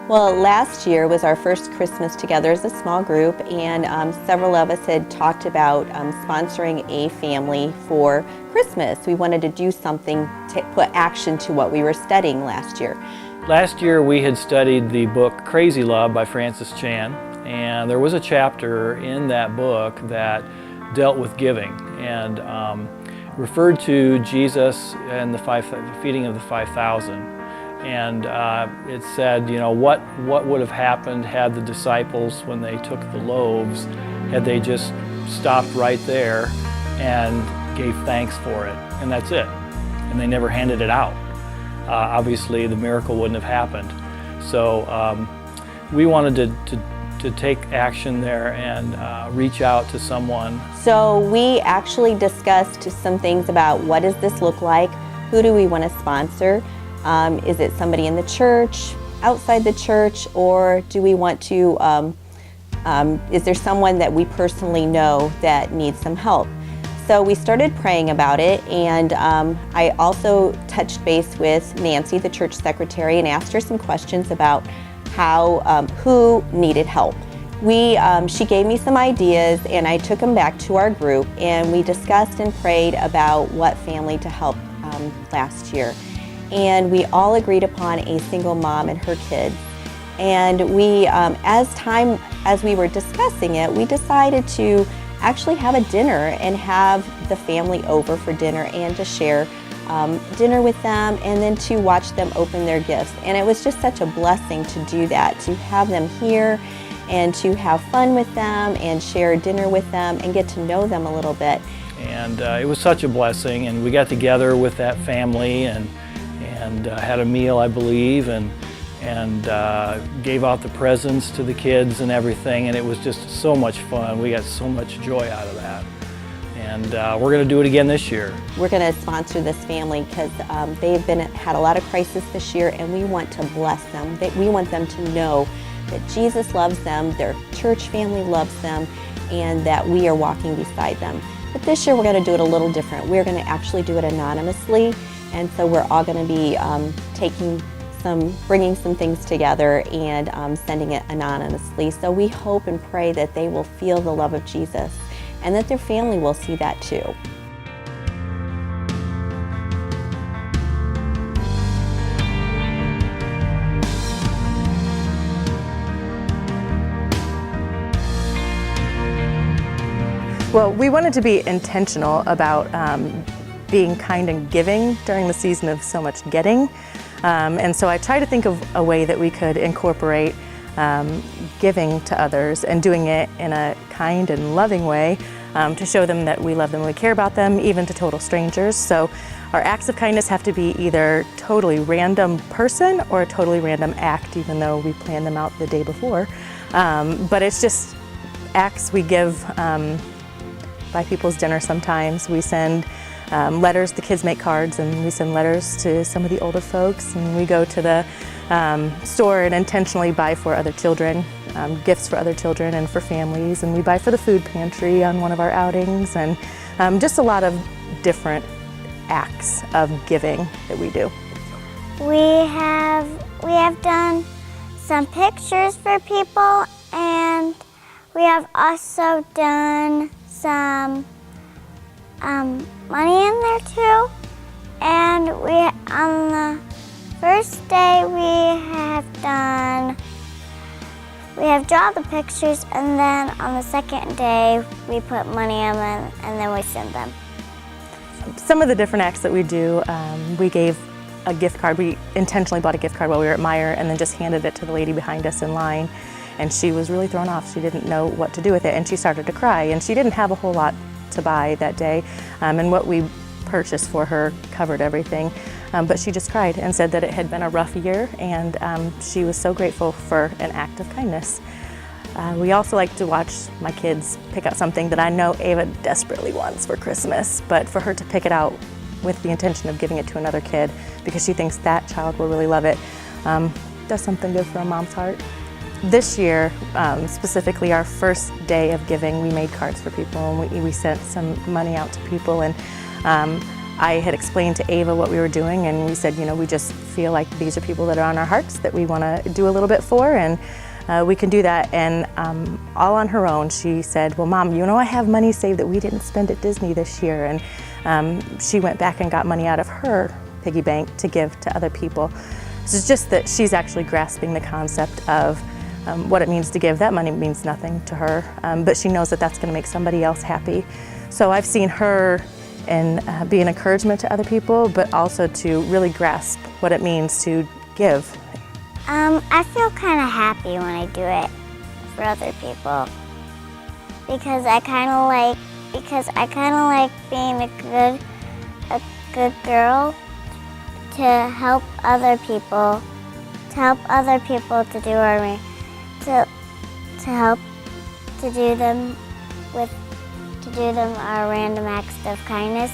Well, last year was our first Christmas together as a small group, and several of us had talked about sponsoring a family for Christmas. We wanted to do something to put action to what we were studying last year. Last year we had studied the book Crazy Love by Francis Chan, and there was a chapter in that book that dealt with giving and referred to Jesus and the feeding of the 5,000. And it said, you know, what would have happened had the disciples, when they took the loaves, had they just stopped right there and gave thanks for it, and that's it. And they never handed it out. Obviously, the miracle wouldn't have happened. So we wanted to take action there and reach out to someone. So we actually discussed some things about what does this look like, who do we want to sponsor. Is it somebody in the church, outside the church, or do we want to, is there someone that we personally know that needs some help? So we started praying about it, and I also touched base with Nancy, the church secretary, and asked her some questions about who needed help. She gave me some ideas, and I took them back to our group, and we discussed and prayed about what family to help last year. And we all agreed upon a single mom and her kids. And we, as we were discussing it, we decided to actually have a dinner and have the family over for dinner and to share dinner with them, and then to watch them open their gifts. And it was just such a blessing to do that, to have them here and to have fun with them and share dinner with them and get to know them a little bit. And it was such a blessing, and we got together with that family and had a meal, I believe, and gave out the presents to the kids and everything, and it was just so much fun. We got so much joy out of that. And we're going to do it again this year. We're going to sponsor this family because they've had a lot of crisis this year, and we want to bless them. We want them to know that Jesus loves them, their church family loves them, and that we are walking beside them. But this year we're going to do it a little different. We're going to actually do it anonymously, and so we're all going to be bringing some things together and sending it anonymously. So we hope and pray that they will feel the love of Jesus and that their family will see that too. Well, we wanted to be intentional about being kind and giving during the season of so much getting. And so I tried to think of a way that we could incorporate giving to others and doing it in a kind and loving way to show them that we love them and we care about them, even to total strangers. So our acts of kindness have to be either totally random person or a totally random act, even though we plan them out the day before. But it's just acts we give. Buy people's dinner sometimes. We send letters, the kids make cards, and we send letters to some of the older folks, and we go to the store and intentionally buy for other children, gifts for other children and for families, and we buy for the food pantry on one of our outings, and just a lot of different acts of giving that we do. We have done some pictures for people, and we have also done some money in there too. And on the first day we have drawn the pictures, and then on the second day we put money in them and then we send them. Some of the different acts that we do, we gave a gift card. We intentionally bought a gift card while we were at Meijer and then just handed it to the lady behind us in line. And she was really thrown off. She didn't know what to do with it, and she started to cry. And she didn't have a whole lot to buy that day, and what we purchased for her covered everything. But she just cried and said that it had been a rough year, and she was so grateful for an act of kindness. We also like to watch my kids pick out something that I know Ava desperately wants for Christmas, but for her to pick it out with the intention of giving it to another kid because she thinks that child will really love it, does something good for a mom's heart. This year, specifically our first day of giving, we made cards for people, and we sent some money out to people, and I had explained to Ava what we were doing, and we said, we just feel like these are people that are on our hearts that we want to do a little bit for, and we can do that. And all on her own, she said, well, Mom, I have money saved that we didn't spend at Disney this year. And she went back and got money out of her piggy bank to give to other people. So it's just that she's actually grasping the concept of what it means to give. That money means nothing to her, but she knows that that's going to make somebody else happy. So I've seen her and be an encouragement to other people, but also to really grasp what it means to give. I feel kind of happy when I do it for other people because I kind of like being a good girl to help other people, to do our random acts of kindness.